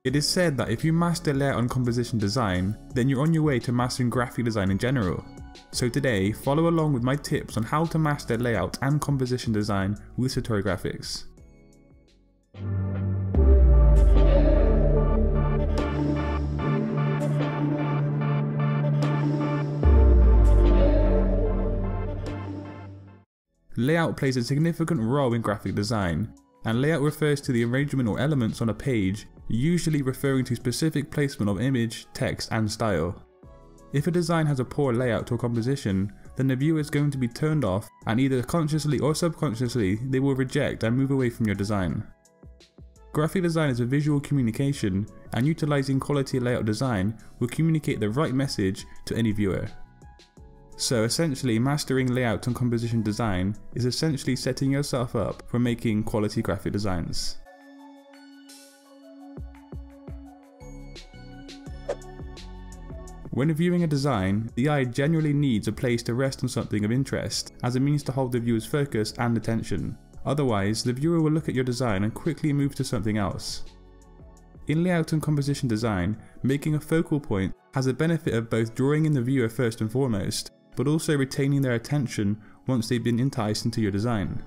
It is said that if you master layout and composition design, then you're on your way to mastering graphic design in general. So today, follow along with my tips on how to master layout and composition design with Satori graphics. Layout plays a significant role in graphic design, and layout refers to the arrangement or elements on a page, usually referring to specific placement of image, text, and style. If a design has a poor layout or composition, then the viewer is going to be turned off, and either consciously or subconsciously they will reject and move away from your design. Graphic design is a visual communication, and utilizing quality layout design will communicate the right message to any viewer. So essentially, mastering layout and composition design is essentially setting yourself up for making quality graphic designs. When viewing a design, the eye generally needs a place to rest on something of interest, as a means to hold the viewer's focus and attention. Otherwise, the viewer will look at your design and quickly move to something else. In layout and composition design, making a focal point has the benefit of both drawing in the viewer first and foremost, but also retaining their attention once they've been enticed into your design.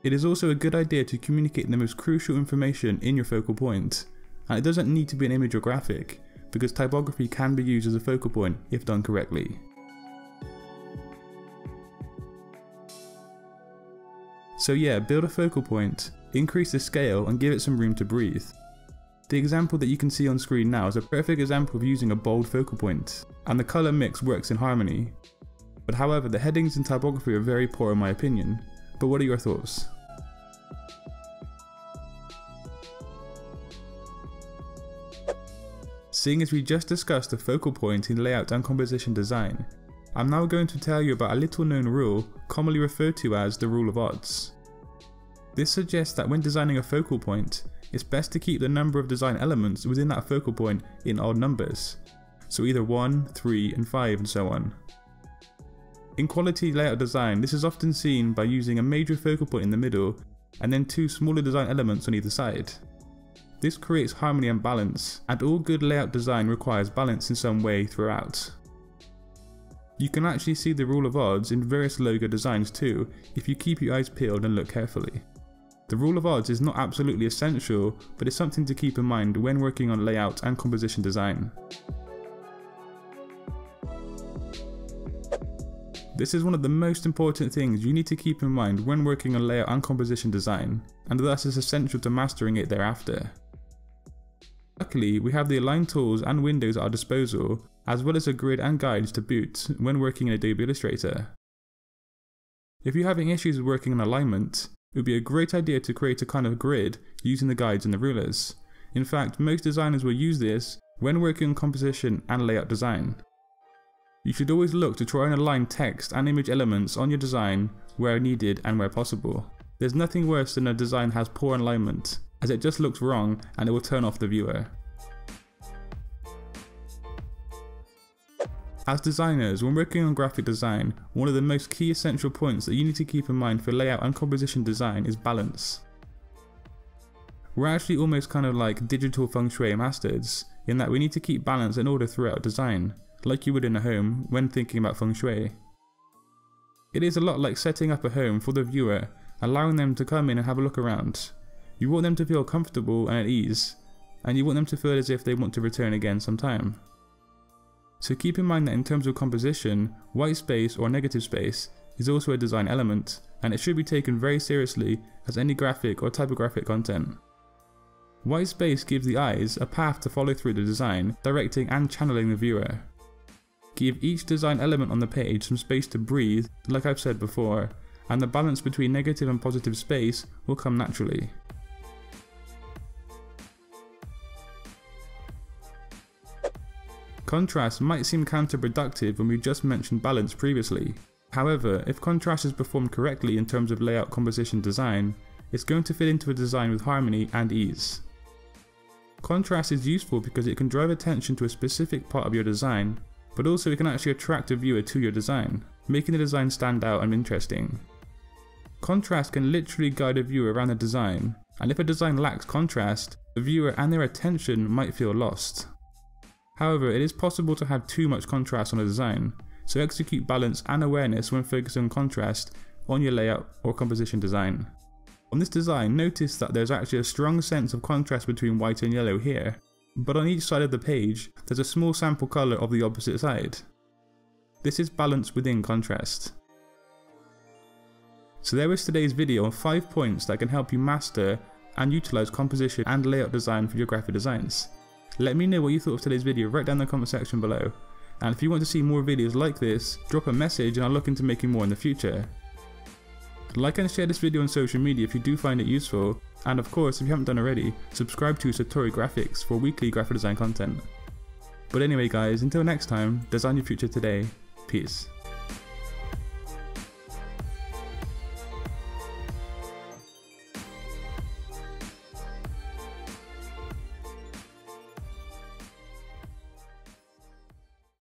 It is also a good idea to communicate the most crucial information in your focal point, and it doesn't need to be an image or graphic, because typography can be used as a focal point if done correctly. So yeah, build a focal point, increase the scale, and give it some room to breathe. The example that you can see on screen now is a perfect example of using a bold focal point, and the colour mix works in harmony. But however, the headings and typography are very poor in my opinion. But what are your thoughts? Seeing as we just discussed the focal point in layout and composition design, I'm now going to tell you about a little known rule commonly referred to as the rule of odds. This suggests that when designing a focal point, it's best to keep the number of design elements within that focal point in odd numbers, so either 1, 3, and 5 and so on. In quality layout design, this is often seen by using a major focal point in the middle and then 2 smaller design elements on either side. This creates harmony and balance, and all good layout design requires balance in some way throughout. You can actually see the rule of odds in various logo designs too if you keep your eyes peeled and look carefully. The rule of odds is not absolutely essential, but it's something to keep in mind when working on layout and composition design. This is one of the most important things you need to keep in mind when working on layout and composition design, and thus is essential to mastering it thereafter. Luckily, we have the align tools and windows at our disposal, as well as a grid and guides to boot when working in Adobe Illustrator. If you're having issues with working on alignment, it would be a great idea to create a kind of grid using the guides and the rulers. In fact, most designers will use this when working on composition and layout design. You should always look to try and align text and image elements on your design where needed and where possible. There's nothing worse than a design has poor alignment, as it just looks wrong and it will turn off the viewer. As designers, when working on graphic design, one of the most key essential points that you need to keep in mind for layout and composition design is balance. We're actually almost kind of like digital feng shui masters, in that we need to keep balance and order throughout design, like you would in a home when thinking about feng shui. It is a lot like setting up a home for the viewer, allowing them to come in and have a look around. You want them to feel comfortable and at ease, and you want them to feel as if they want to return again sometime. So keep in mind that in terms of composition, white space or negative space is also a design element, and it should be taken very seriously as any graphic or typographic content. White space gives the eyes a path to follow through the design, directing and channeling the viewer. Give each design element on the page some space to breathe, like I've said before, and the balance between negative and positive space will come naturally. Contrast might seem counterproductive when we just mentioned balance previously. However, if contrast is performed correctly in terms of layout, composition, design, it's going to fit into a design with harmony and ease. Contrast is useful because it can drive attention to a specific part of your design, but also it can actually attract a viewer to your design, making the design stand out and interesting. Contrast can literally guide a viewer around the design, and if a design lacks contrast, the viewer and their attention might feel lost. However, it is possible to have too much contrast on a design, so execute balance and awareness when focusing on contrast on your layout or composition design. On this design, notice that there's actually a strong sense of contrast between white and yellow here, but on each side of the page, there's a small sample colour of the opposite side. This is balance within contrast. So there is today's video on 5 points that can help you master and utilise composition and layout design for your graphic designs. Let me know what you thought of today's video right down in the comment section below, and if you want to see more videos like this, drop a message and I'll look into making more in the future. Like and share this video on social media if you do find it useful, and of course if you haven't done already, subscribe to Satori Graphics for weekly graphic design content. But anyway guys, until next time, design your future today. Peace.